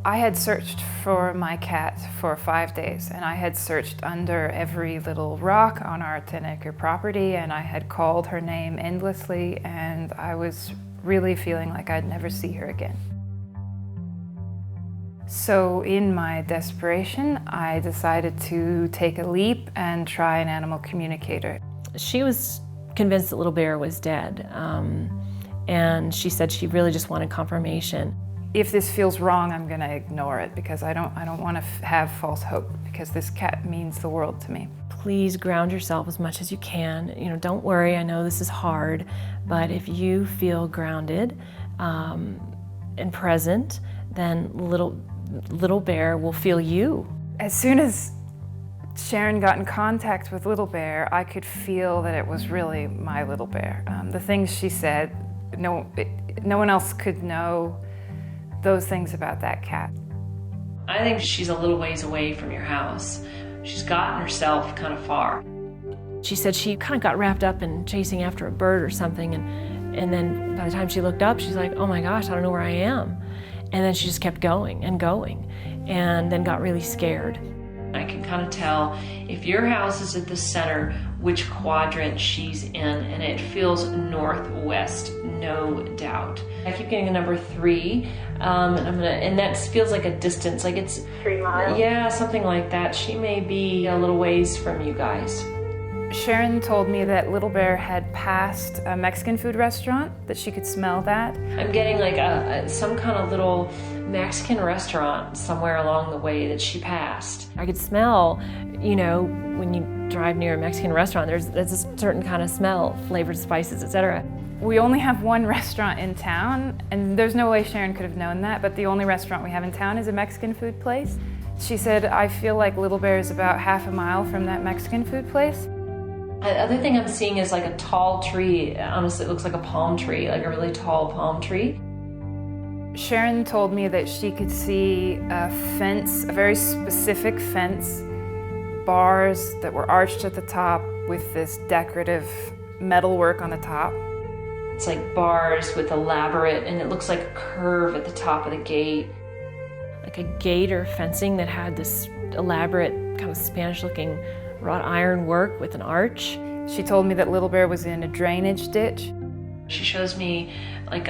I had searched for my cat for 5 days, and I had searched under every little rock on our 10-acre property, and I had called her name endlessly, and I was really feeling like I'd never see her again. So in my desperation, I decided to take a leap and try an animal communicator. She was convinced that Little Bear was dead, and she said she really just wanted confirmation. If this feels wrong, I'm gonna ignore it because I don't want to have false hope, because this cat means the world to me. Please ground yourself as much as you can. Don't worry, I know this is hard, but if you feel grounded and present, then Little Bear will feel you. As soon as Sharon got in contact with Little Bear, I could feel that it was really my Little Bear. The things she said, no one else could know those things about that cat. I think she's a little ways away from your house. She's gotten herself kind of far. She said she kind of got wrapped up in chasing after a bird or something, and then by the time she looked up, she's like, oh my gosh, I don't know where I am. And then she just kept going and going, and then got really scared. I can kind of tell if your house is at the center, which quadrant she's in, and it feels northwest, no doubt. I keep getting a number 3, and that feels like a distance, like it's 3 miles. Yeah, something like that. She may be a little ways from you guys. Sharon told me that Little Bear had passed a Mexican food restaurant, that she could smell that. I'm getting like some kind of little Mexican restaurant somewhere along the way that she passed. I could smell, when you drive near a Mexican restaurant, there's a certain kind of smell, flavored spices, etc. We only have one restaurant in town, and there's no way Sharon could have known that, but the only restaurant we have in town is a Mexican food place. She said, I feel like Little Bear is about half a mile from that Mexican food place. The other thing I'm seeing is like a tall tree. Honestly, it looks like a palm tree, like a really tall palm tree. Sharon told me that she could see a fence, a very specific fence, bars that were arched at the top with this decorative metalwork on the top. It's like bars with elaborate, and it looks like a curve at the top of the gate. Like a gate or fencing that had this elaborate, kind of Spanish-looking wrought iron work with an arch. She told me that Little Bear was in a drainage ditch. She shows me, like,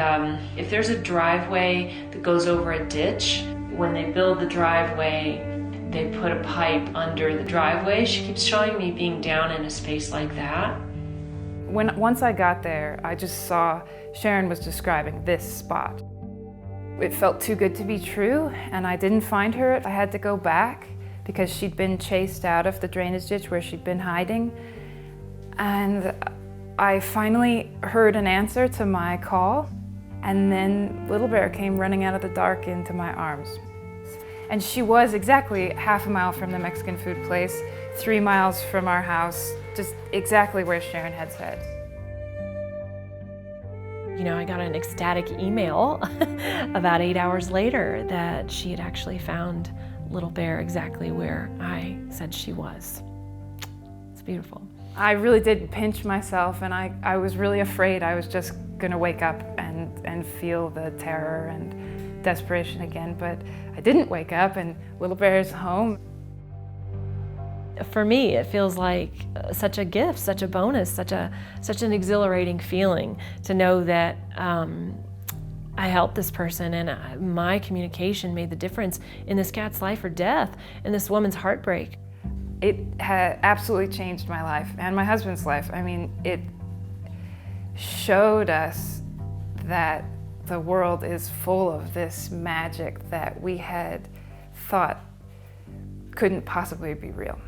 if there's a driveway that goes over a ditch, when they build the driveway, they put a pipe under the driveway. She keeps showing me being down in a space like that. Once I got there, I just saw Sharon was describing this spot. It felt too good to be true, and I didn't find her. I had to go back because she'd been chased out of the drainage ditch where she'd been hiding. And I finally heard an answer to my call, and then Little Bear came running out of the dark into my arms. And she was exactly half a mile from the Mexican food place, 3 miles from our house, just exactly where Sharon had said. I got an ecstatic email about 8 hours later that she had actually found Little Bear exactly where I said she was. It's beautiful. I really did pinch myself, and I was really afraid I was just gonna wake up and feel the terror and desperation again, but I didn't wake up, and Little Bear's home. For me, it feels like such a gift, such a bonus, such an exhilarating feeling to know that I helped this person, and my communication made the difference in this cat's life or death, in this woman's heartbreak. It had absolutely changed my life and my husband's life. I mean, it showed us that the world is full of this magic that we had thought couldn't possibly be real.